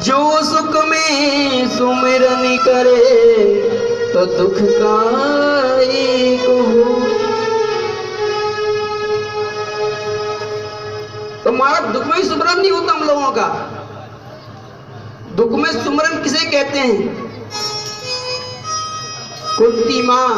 जो सुख में सुमिरन करे तो दुख काई को हो। तो हमारा दुख में सुमिरन नहीं होता हम लोगों का। दुख में सुमिरन किसे कहते हैं? कुंती मां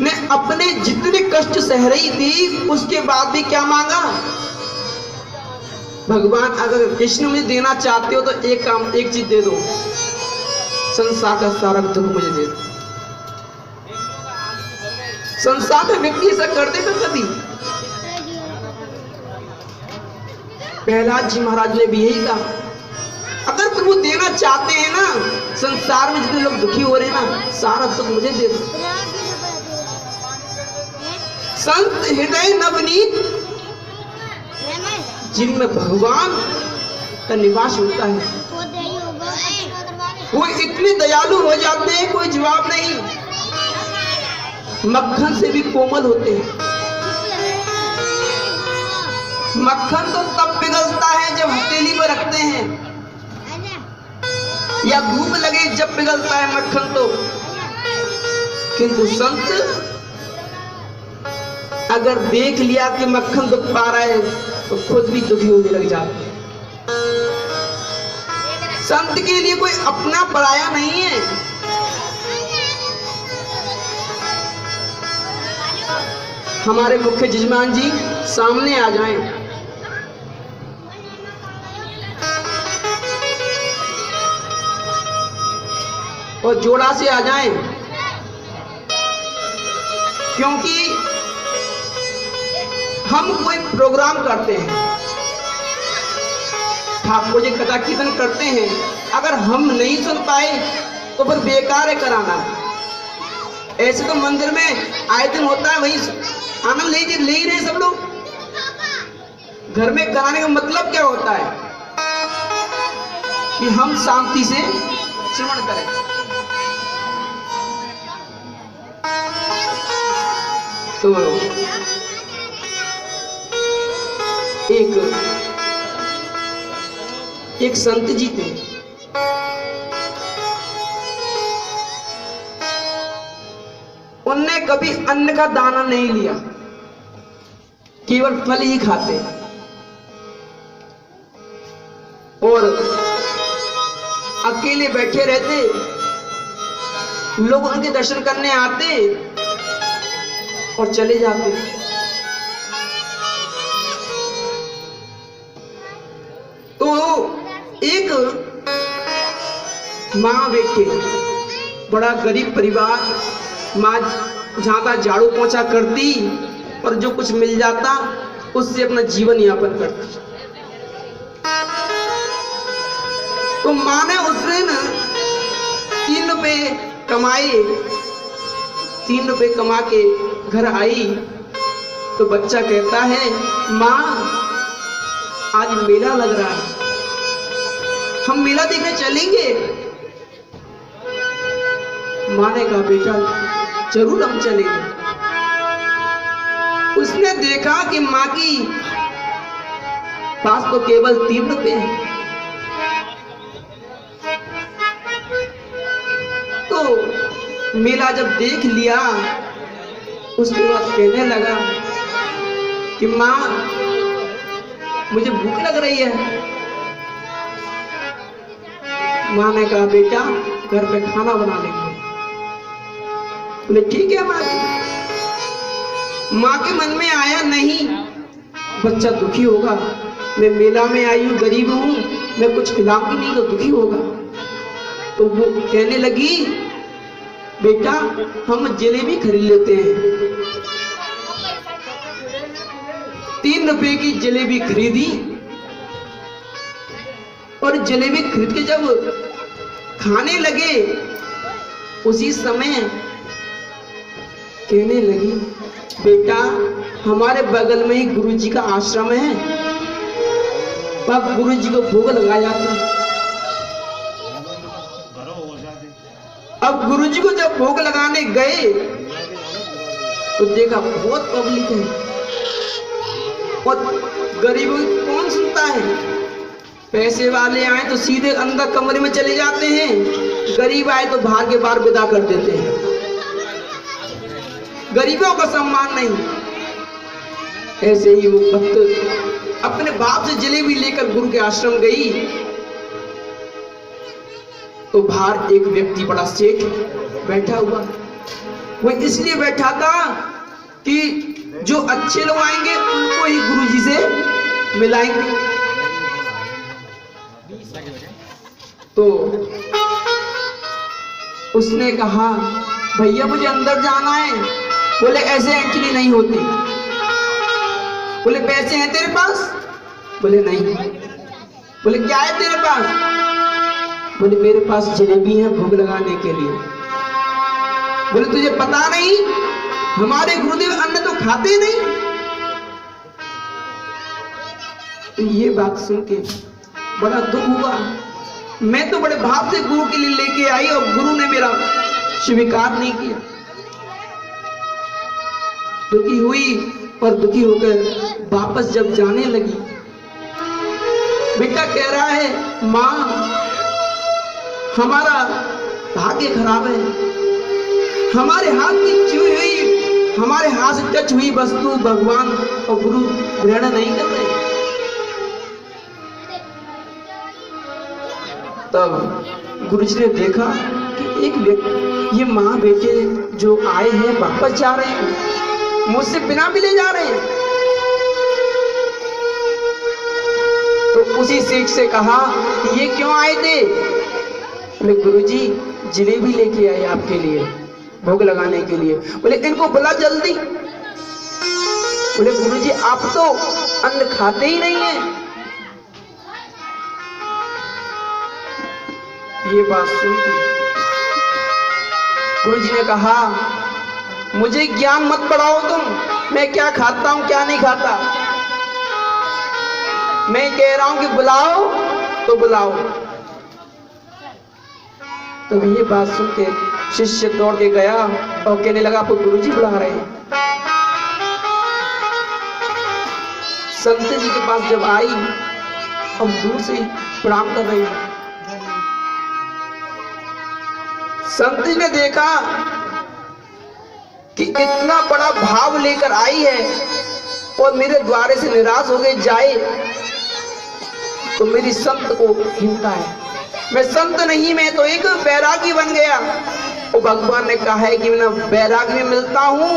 ने अपने जितने कष्ट सह रही थी उसके बाद भी क्या मांगा? भगवान अगर कृष्ण मुझे देना चाहते हो तो एक काम, एक चीज दे दो, संसार का सारा दुख मुझे दे दो। संसार में व्यक्ति ऐसा कर देगा कभी? प्रहलाद जी महाराज ने भी यही कहा, अगर प्रभु देना चाहते हैं ना, संसार में जितने लोग दुखी हो रहे हैं ना, सारा दुख मुझे दे दो। संत हृदय नवनीत, जिनमें भगवान का निवास होता है, वो इतने दयालु हो जाते हैं, कोई जवाब नहीं। मक्खन से भी कोमल होते हैं। मक्खन तो तब पिघलता है जब हथेली पर रखते हैं, या धूप लगे जब पिघलता है मक्खन तो। किंतु संत अगर देख लिया कि मक्खन दुख पा रहा है तो खुद भी दुखी होने लग जाते हैं। संत के लिए कोई अपना पराया नहीं है। हमारे मुख्य जजमान जी सामने आ जाएं। और जोड़ा से आ जाएं, क्योंकि हम कोई प्रोग्राम करते हैं, ठाकुर जी कथा कीर्तन करते हैं, अगर हम नहीं सुन पाए तो फिर बेकार है कराना। ऐसे तो मंदिर में आए दिन होता है, वही आनंद ले ही रहे सब लोग। घर में कराने का मतलब क्या होता है? कि हम शांति से श्रवण करें। तो एक संत जी थे, उनने कभी अन्न का दाना नहीं लिया, केवल फल ही खाते, और अकेले बैठे रहते। लोग उनके दर्शन करने आते और चले जाते। तो एक माँ बेटे, बड़ा गरीब परिवार, माँ जहाँ झाड़ू पोंछा करती और जो कुछ मिल जाता उससे अपना जीवन यापन करती। तो माँ ने उस दिन 3 रुपए कमाए, 3 रुपए कमा के घर आई तो बच्चा कहता है, माँ आज मेला लग रहा है, हम मेला देखने चलेंगे? माँ ने कहा, बेटा जरूर हम चलेंगे। उसने देखा कि माँ की पास तो केवल 3 रुपए हैं। तो मेला जब देख लिया उसके बाद कहने लगा कि माँ मुझे भूख लग रही है। माँ ने कहा, बेटा घर पे खाना बना लेंगे। बोले ठीक है माँ। माँ के मन में आया नहीं, बच्चा दुखी होगा, मैं मेला में आई हूँ, गरीब हूँ, मैं कुछ खिलाऊंगी नहीं तो दुखी होगा। तो वो कहने लगी, बेटा हम जलेबी खरीद लेते हैं। 3 रुपए की जलेबी खरीदी और जलेबी खरीद के जब खाने लगे उसी समय कहने लगी, बेटा हमारे बगल में ही गुरु जी का आश्रम है, अब गुरु जी को भोग लगाया जाता है। अब गुरु जी को जब भोग लगाने गए तो देखा बहुत पब्लिक है और गरीबों को कौन सुनता है। पैसे वाले आए तो सीधे अंदर कमरे में चले जाते हैं, गरीब आए तो बाहर के बाहर विदा कर देते हैं। गरीबों का सम्मान नहीं। ऐसे ही वो भक्त अपने बाप से जलेबी लेकर गुरु के आश्रम गई तो बाहर एक व्यक्ति बड़ा सेठ बैठा हुआ। वो इसलिए बैठा था कि जो अच्छे लोग आएंगे उनको ही गुरुजी से मिलाएंगे। तो उसने कहा, भैया मुझे अंदर जाना है। बोले ऐसे एंट्री नहीं होती। बोले पैसे हैं तेरे पास? बोले नहीं। बोले क्या है तेरे पास? बोले मेरे पास जलेबी है भोग लगाने के लिए। बोले तुझे पता नहीं हमारे गुरुदेव अन्न तो खाते नहीं? तो ये बात सुन के बड़ा दुख हुआ। मैं तो बड़े भाव से गुरु के लिए लेके आई और गुरु ने मेरा स्वीकार नहीं किया। दुखी हुई और दुखी होकर वापस जब जाने लगी, बेटा कह रहा है माँ हमारा भाग्य खराब है, हमारे हाथ की छुई हुई, हमारे हाथ से टच हुई वस्तु भगवान और गुरु ग्रहण नहीं कर रहे। तब गुरुजी ने देखा कि एक व्यक्ति, ये माँ बेटे जो आए हैं वापस जा रहे हैं, मुझसे बिना मिले जा रहे हैं। तो उसी सेठ से कहा ये क्यों आए थे? बोले गुरुजी जलेबी लेके आए आपके लिए भोग लगाने के लिए। बोले इनको बुला जल्दी। बोले गुरुजी आप तो अन्न खाते ही नहीं है। ये बात सुनती गुरुजी ने कहा मुझे ज्ञान मत पढ़ाओ तुम, मैं क्या खाता हूं क्या नहीं खाता। मैं कह रहा हूं कि बुलाओ तो बुलाओ। तो ये बात सुन के शिष्य दौड़ के गया और कहने लगा आपको गुरुजी बुला रहे हैं। संत जी के पास जब आई और दूर से प्रणाम कर रही, संत जी ने देखा कि इतना बड़ा भाव लेकर आई है और मेरे द्वारे से निराश हो गई जाए तो मेरी संत को हिंसा है। मैं संत नहीं, मैं तो एक बैरागी बन गया। और भगवान ने कहा है कि मैं न बैरागी में मिलता हूँ,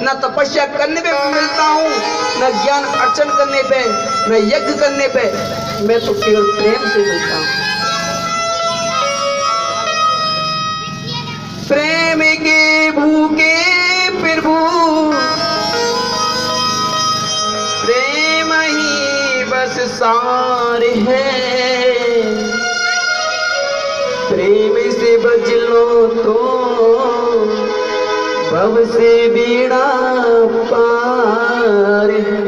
न तपस्या करने पे मिलता हूँ, न ज्ञान अर्चन करने पे, न यज्ञ करने पे, मैं तो केवल प्रेम से मिलता हूँ। प्रेम के भूखे प्रभु प्रेम ही बस सार है, प्रेम से बच लो तो भव से बीड़ा पार है।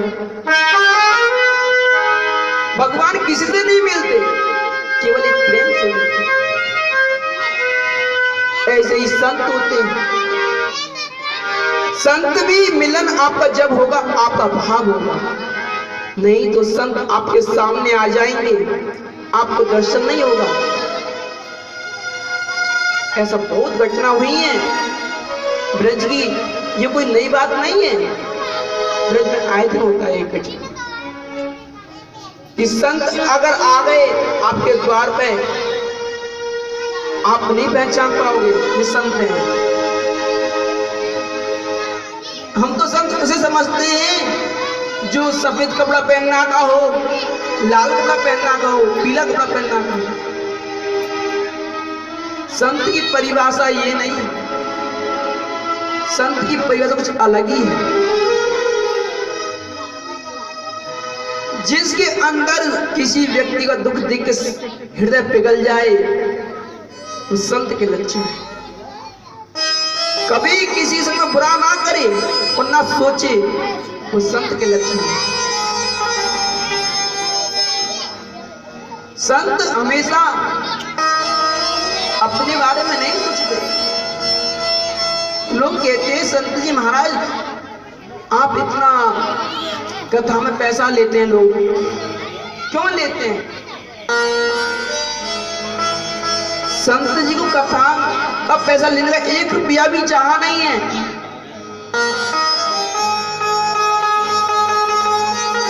भगवान किसी से नहीं मिलते, केवल एक प्रेम से मिलते। ऐसे ही संत होते हैं। संत भी मिलन आपका जब होगा आपका भाव होगा, नहीं तो संत आपके सामने आ जाएंगे, आपको दर्शन नहीं होगा। ऐसा बहुत घटना हुई है ब्रज की, ये कोई नई बात नहीं है। ब्रज में आए दिन होता है एक घटना कि संत अगर आ गए आपके द्वार पे, आप नहीं पहचान पाओगे ये संत हैं। हम तो संत उसे समझते हैं जो सफेद कपड़ा पहनना का हो, लाल कपड़ा पहनना का हो, पीला कपड़ा पहनना का हो। संत की परिभाषा ये नहीं, संत की परिभाषा कुछ अलग ही है। जिसके अंदर किसी व्यक्ति का दुख देख के हृदय पिघल जाए वो संत के लक्षण है। कभी किसी से बुरा ना करे और ना सोचे, वो संत के लक्षण है। संत हमेशा अपने बारे में नहीं सोचते। लोग कहते हैं संत जी महाराज आप इतना कथा में पैसा लेते हैं, लोग क्यों लेते हैं? संत जी को कथा का पैसा लेने का 1 रुपया भी चाहा नहीं है।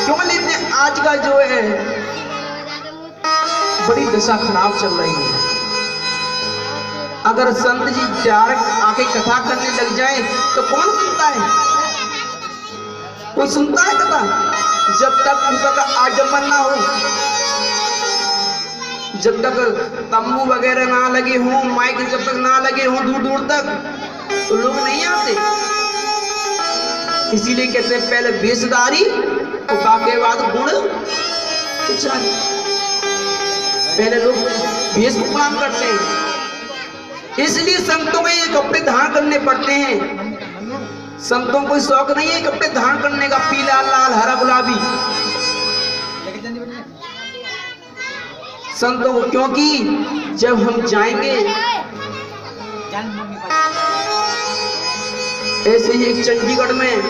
क्यों लेते? आज का जो है बड़ी दशा खराब चल रही है। अगर संत जी डायरेक्ट आके कथा करने लग जाए तो कौन सुनता है? कोई सुनता है कथा? जब तक उनका आगमन ना हो, जब तक तंबू वगैरह ना लगे हों, माइक जब तक ना लगे हों दूर दूर तक, तो लोग नहीं आते। इसीलिए कहते हैं पहले वेशधारी और बाकी बाद गुण उच्चारी। पहले लोग वेश को प्रणाम करते हैं, इसलिए संतों को ये कपड़े धारण करने पड़ते हैं। संतों को शौक नहीं है कपड़े धारण करने का, पीला लाल हरा गुलाबी संतों को, क्योंकि जब हम जाएंगे, ऐसे ही एक चंडीगढ़ में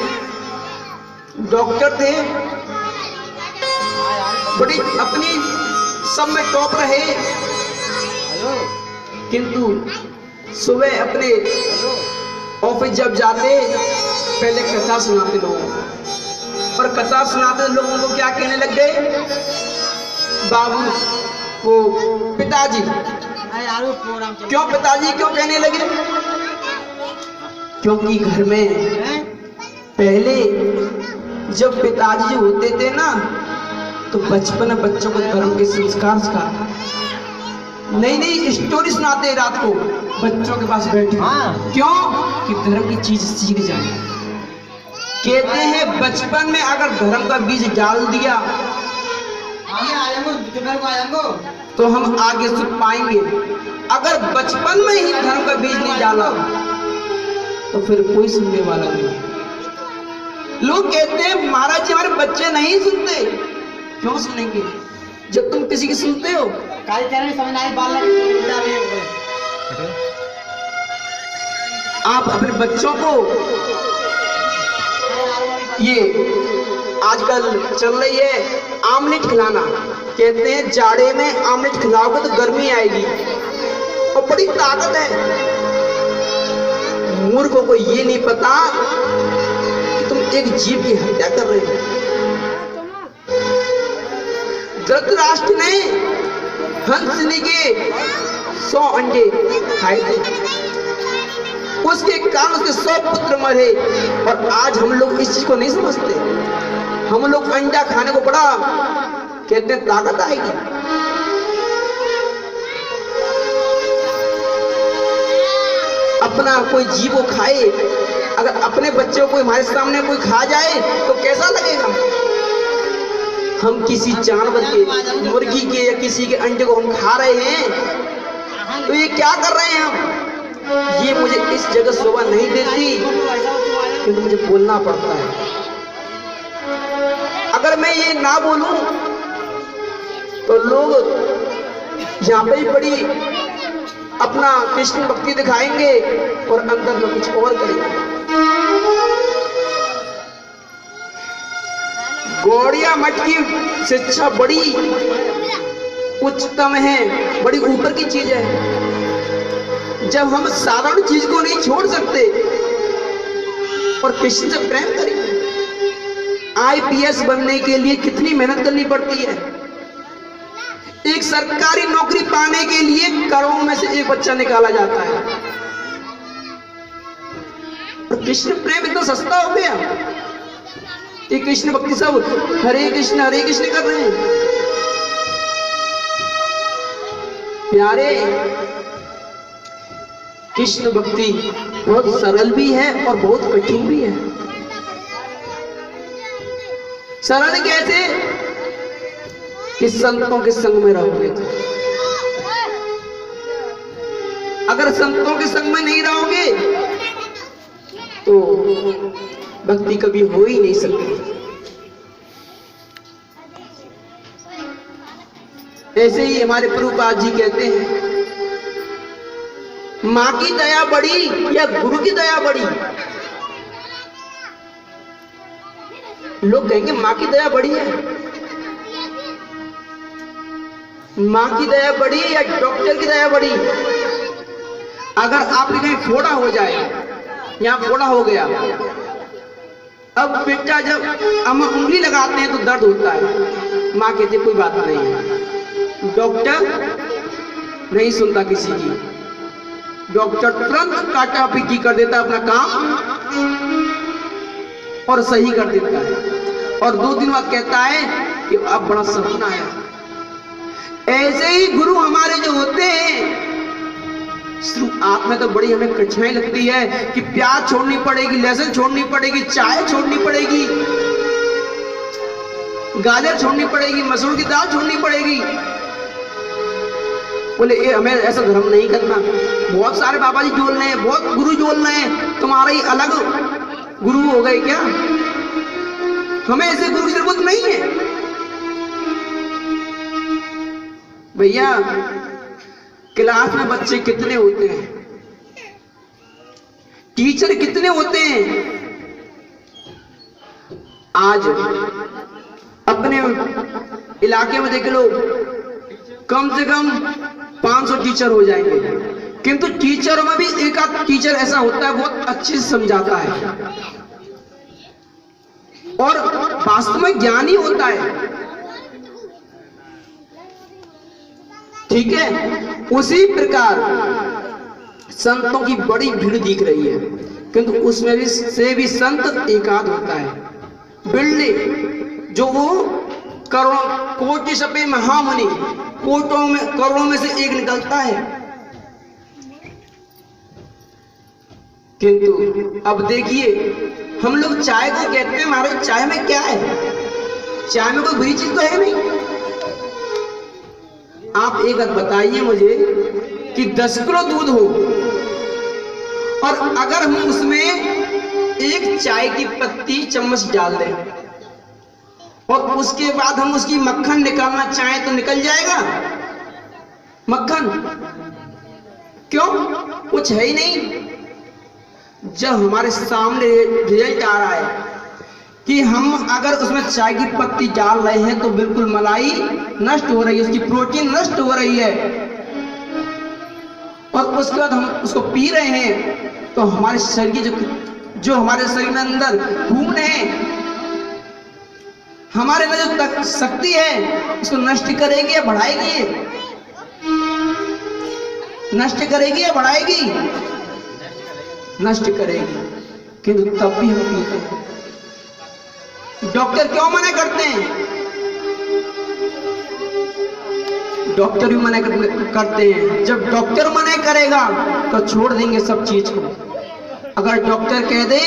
डॉक्टर थे, बड़ी अपनी सब में टॉप रहे, किंतु सुबह अपने ऑफिस जब जाते पहले कथा सुनाते लोगों को, और कथा सुनाते लोगों को क्या कहने लग गए? बाबू, वो पिताजी। क्यों पिताजी क्यों कहने लगे? क्योंकि घर में पहले जब पिताजी होते थे ना, तो बचपन में बच्चों को धर्म के संस्कार सिखाते, नई नई स्टोरी सुनाते रात को बच्चों के पास बैठे। क्यों? कि धर्म की चीज सीख जाए। कहते हैं बचपन में अगर धर्म का बीज डाल दिया तो हम आगे सीख पाएंगे। अगर बचपन में ही धर्म का बीज नहीं डाला तो फिर कोई सुनने वाला नहीं। लोग कहते हैं महाराज जी हमारे बच्चे नहीं सुनते। क्यों सुनेंगे जब तुम किसी की सुनते हो? आप अपने बच्चों को, ये आजकल चल रही है आमलेट खिलाना, कहते हैं जाड़े में आमलेट खिलाओगे तो गर्मी आएगी और बड़ी ताकत है। मूर्खों को ये नहीं पता कि तुम एक जीव की हत्या कर रहे हो। धृतराष्ट्र ने हंसनी के 100 अंडे खाए थे, उसके कारण उसके 100 पुत्र मरे। और आज हम लोग इस चीज को नहीं समझते। हम लोग अंडा खाने को बड़ा कहते हैं ताकत आएगी। अपना कोई जीव को खाए, अगर अपने बच्चों को हमारे सामने कोई खा जाए तो कैसा लगेगा? हम किसी जानवर के, मुर्गी के या किसी के अंडे को हम खा रहे हैं तो ये क्या कर रहे हैं हम? ये मुझे इस जगह शोभा नहीं देती, क्योंकि मुझे बोलना पड़ता है। अगर मैं ये ना बोलूं तो लोग यहाँ पे ही बड़ी अपना कृष्ण भक्ति दिखाएंगे और अंदर में कुछ और करेंगे। गौड़िया मठ की शिक्षा बड़ी उच्चतम है, बड़ी ऊपर की चीज है। जब हम साधारण चीज को नहीं छोड़ सकते और कृष्ण से प्रेम करेंगे। आईपीएस बनने के लिए कितनी मेहनत करनी पड़ती है। एक सरकारी नौकरी पाने के लिए करोड़ों में से एक बच्चा निकाला जाता है। और कृष्ण प्रेम इतना सस्ता हो गया। ये कृष्ण भक्ति सब हरे कृष्ण कर रहे हैं। प्यारे, कृष्ण भक्ति बहुत सरल भी है और बहुत कठिन भी है। सरल कैसे? कि संतों के संग में रहोगे तो। अगर संतों के संग में नहीं रहोगे तो भक्ति कभी हो ही नहीं सकती। ऐसे ही हमारे प्रभुपाद जी कहते हैं, माँ की दया बड़ी या गुरु की दया बड़ी? लोग कहेंगे माँ की दया बड़ी है। माँ की दया बड़ी या डॉक्टर की दया बड़ी? अगर आपके कहीं फोड़ा हो जाए, यहाँ फोड़ा हो गया, अब बेटा जब हम उंगली लगाते हैं तो दर्द होता है, माँ कहती कोई बात नहीं है। डॉक्टर नहीं सुनता किसी की, डॉक्टर तुरंत काटा पीटी कर देता अपना काम और सही कर देता है, और 2 दिन बाद कहता है कि अब बड़ा सपना आया। ऐसे ही गुरु हमारे जो होते हैं, शुरुआत में तो बड़ी हमें कठिनाई लगती है कि प्याज छोड़नी पड़ेगी, लहसुन छोड़नी पड़ेगी, चाय छोड़नी पड़ेगी, गाजर छोड़नी पड़ेगी, मसूर की दाल छोड़नी पड़ेगी। बोले ये हमें ऐसा धर्म नहीं करना, बहुत सारे बाबा जी जोड़ रहे हैं, बहुत गुरु जोड़ रहे हैं, तुम्हारा ही अलग गुरु हो गए क्या? हमें ऐसे गुरु की जरूरत नहीं है भैया। क्लास में बच्चे कितने होते हैं, टीचर कितने होते हैं? आज अपने इलाके में देख लो, कम से कम 500 टीचर हो जाएंगे, किंतु टीचरों में भी एक आध टीचर ऐसा होता है बहुत अच्छे से समझाता है और वास्तव में ज्ञानी होता है, ठीक है। उसी प्रकार संतों की बड़ी भीड़ दिख रही है, किंतु उसमें भी संत एकाध होता है, बिल्ली जो वो करोड़ों कोटि सपे महामुनि, करोड़ों में से एक निकलता है। किंतु अब देखिए, हम लोग चाय को कहते हैं महाराज चाय में क्या है? चाय में कोई बुरी चीज तो है नहीं। आप एक बात बताइए मुझे कि 10 किलो दूध हो और अगर हम उसमें एक चाय की पत्ती चम्मच डाल दें और उसके बाद हम उसकी मक्खन निकालना चाहें तो निकल जाएगा मक्खन? क्यों? कुछ है ही नहीं। जब हमारे सामने रिजल्ट आ रहा है कि हम अगर उसमें चाय की पत्ती डाल रहे हैं तो बिल्कुल मलाई नष्ट हो रही है, उसकी प्रोटीन नष्ट हो रही है, और उसके बाद हम उसको पी रहे हैं तो हमारे शरीर की जो हमारे शरीर में अंदर खून है, हमारे अंदर जो शक्ति है उसको नष्ट करेगी या बढ़ाएगी? नष्ट करेगी या बढ़ाएगी? नष्ट करेगी। किंतु तब भी हम पीते हैं। डॉक्टर क्यों मना करते हैं? डॉक्टर भी मना करते हैं। जब डॉक्टर मना करेगा तो छोड़ देंगे सब चीज को। अगर डॉक्टर कह दे